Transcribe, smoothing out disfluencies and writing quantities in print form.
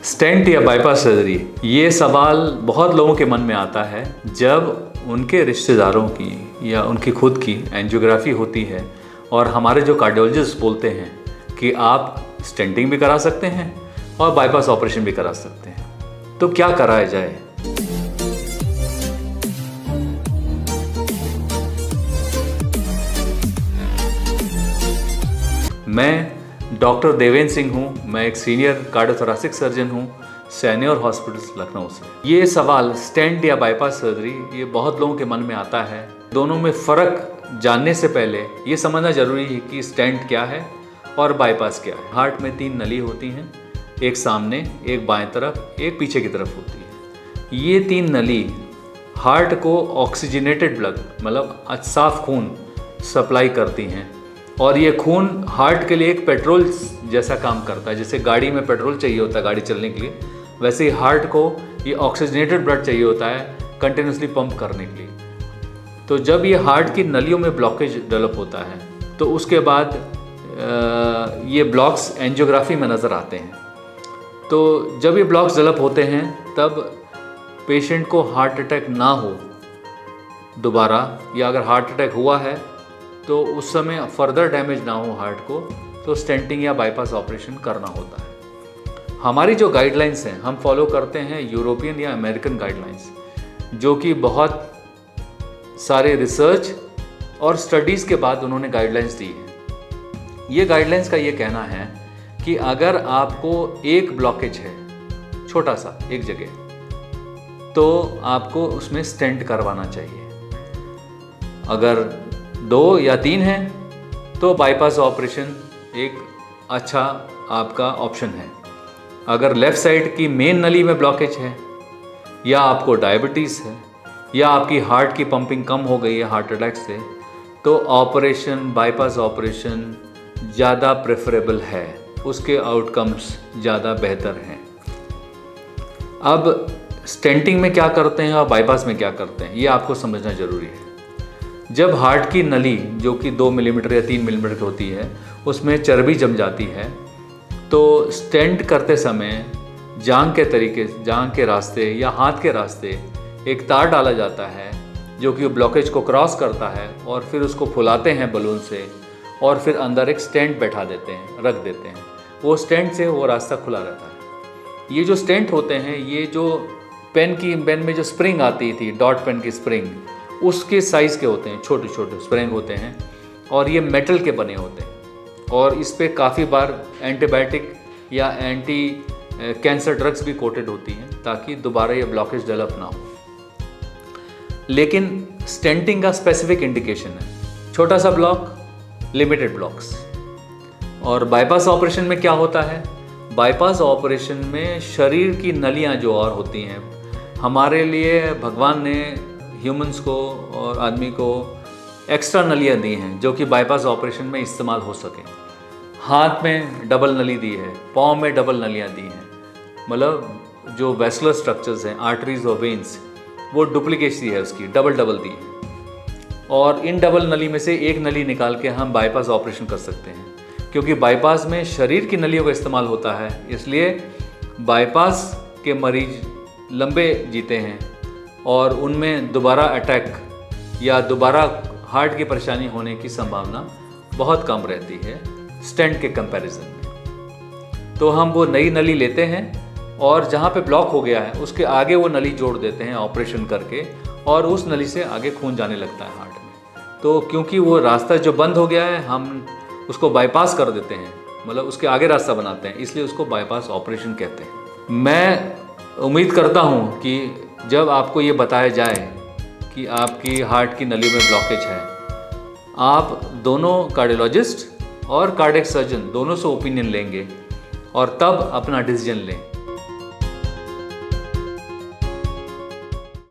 Stent या bypass surgery, ये सवाल बहुत लोगों के मन में आता है जब उनके रिश्तेदारों की या उनकी खुद की एंजियोग्राफी होती है और हमारे जो कार्डियोलॉजिस्ट बोलते हैं कि आप स्टेंटिंग भी करा सकते हैं और बाईपास ऑपरेशन भी करा सकते हैं, तो क्या कराया जाए। मैं डॉक्टर देवेंद्र सिंह हूँ। मैं एक सीनियर कार्डियोथोरेसिक सर्जन हूँ सैन्योर हॉस्पिटल लखनऊ से। ये सवाल स्टेंट या बाईपास सर्जरी, ये बहुत लोगों के मन में आता है। दोनों में फ़र्क जानने से पहले ये समझना ज़रूरी है कि स्टेंट क्या है और बाईपास क्या है। हार्ट में 3 नली होती हैं, एक सामने, एक बाएं तरफ, एक पीछे की तरफ होती है। ये 3 नली हार्ट को ऑक्सीजनेटेड ब्लड, मतलब साफ खून सप्लाई करती हैं और ये खून हार्ट के लिए एक पेट्रोल जैसा काम करता है। जैसे गाड़ी में पेट्रोल चाहिए होता है गाड़ी चलने के लिए, वैसे ही हार्ट को ये ऑक्सीजनेटेड ब्लड चाहिए होता है कंटिन्यूसली पंप करने के लिए। तो जब ये हार्ट की नलियों में ब्लॉकेज डेवलप होता है तो उसके बाद ये ब्लॉक्स एंजियोग्राफी में नज़र आते हैं। तो जब ये ब्लॉक्स डेवलप होते हैं तब पेशेंट को हार्ट अटैक ना हो दोबारा, या अगर हार्ट अटैक हुआ है तो उस समय फर्दर डैमेज ना हो हार्ट को, तो स्टेंटिंग या बाईपास ऑपरेशन करना होता है। हमारी जो गाइडलाइंस हैं, हम फॉलो करते हैं यूरोपियन या अमेरिकन गाइडलाइंस, जो कि बहुत सारे रिसर्च और स्टडीज़ के बाद उन्होंने गाइडलाइंस दी हैं। ये गाइडलाइंस का ये कहना है कि अगर आपको एक ब्लॉकेज है छोटा सा एक जगह, तो आपको उसमें स्टेंट करवाना चाहिए। अगर 2 या 3 है तो बाईपास ऑपरेशन एक अच्छा आपका ऑप्शन है। अगर लेफ़्ट साइड की मेन नली में ब्लॉकेज है, या आपको डायबिटीज़ है, या आपकी हार्ट की पंपिंग कम हो गई है हार्ट अटैक से, तो ऑपरेशन बाईपास ऑपरेशन ज़्यादा प्रेफरेबल है, उसके आउटकम्स ज़्यादा बेहतर हैं। अब स्टेंटिंग में क्या करते हैं और बाईपास में क्या करते हैं, ये आपको समझना ज़रूरी है। जब हार्ट की नली, जो कि 2 मिलीमीटर या 3 मिलीमीटर की होती है, उसमें चर्बी जम जाती है, तो स्टेंट करते समय जांघ के रास्ते या हाथ के रास्ते एक तार डाला जाता है जो कि ब्लॉकेज को क्रॉस करता है, और फिर उसको फुलाते हैं बलून से और फिर अंदर एक स्टेंट बैठा देते हैं, रख देते हैं। वो स्टेंट से वो रास्ता खुला रहता है। ये जो स्टेंट होते हैं, ये जो पेन में जो स्प्रिंग आती थी, डॉट पेन की स्प्रिंग, उसके साइज़ के होते हैं, छोटे छोटे स्प्रिंग होते हैं, और ये मेटल के बने होते हैं, और इस पे काफ़ी बार एंटीबायोटिक या एंटी कैंसर ड्रग्स भी कोटेड होती हैं ताकि दोबारा ये ब्लॉकेज डेवलप ना हो। लेकिन स्टेंटिंग का स्पेसिफिक इंडिकेशन है छोटा सा ब्लॉक, लिमिटेड ब्लॉक्स। और बाईपास ऑपरेशन में क्या होता है, बाईपास ऑपरेशन में शरीर की नलियाँ जो और होती हैं, हमारे लिए भगवान ने ह्यूमंस को और आदमी को एक्स्ट्रा नलियाँ दी हैं जो कि बाईपास ऑपरेशन में इस्तेमाल हो सकें। हाथ में डबल नली दी है, पाँव में डबल नलियाँ दी हैं, मतलब जो वेस्कुलर स्ट्रक्चर्स हैं, आर्टरीज और वेन्स, वो डुप्लीकेसी है उसकी, डबल दी है। और इन डबल नली में से एक नली निकाल के हम बाईपास ऑपरेशन कर सकते हैं। क्योंकि बाईपास में शरीर की नलियों का इस्तेमाल होता है, इसलिए बाईपास के मरीज लंबे जीते हैं और उनमें दोबारा अटैक या दोबारा हार्ट की परेशानी होने की संभावना बहुत कम रहती है स्टेंट के कंपैरिजन में। तो हम वो नई नली लेते हैं और जहाँ पे ब्लॉक हो गया है उसके आगे वो नली जोड़ देते हैं ऑपरेशन करके, और उस नली से आगे खून जाने लगता है हार्ट में। तो क्योंकि वो रास्ता जो बंद हो गया है, हम उसको बाईपास कर देते हैं, मतलब उसके आगे रास्ता बनाते हैं, इसलिए उसको बाईपास ऑपरेशन कहते हैं। मैं उम्मीद करता हूँ कि जब आपको ये बताया जाए कि आपकी हार्ट की नलियों में ब्लॉकेज है, आप दोनों कार्डियोलॉजिस्ट और कार्डियक सर्जन दोनों से ओपिनियन लेंगे और तब अपना डिसीजन लें।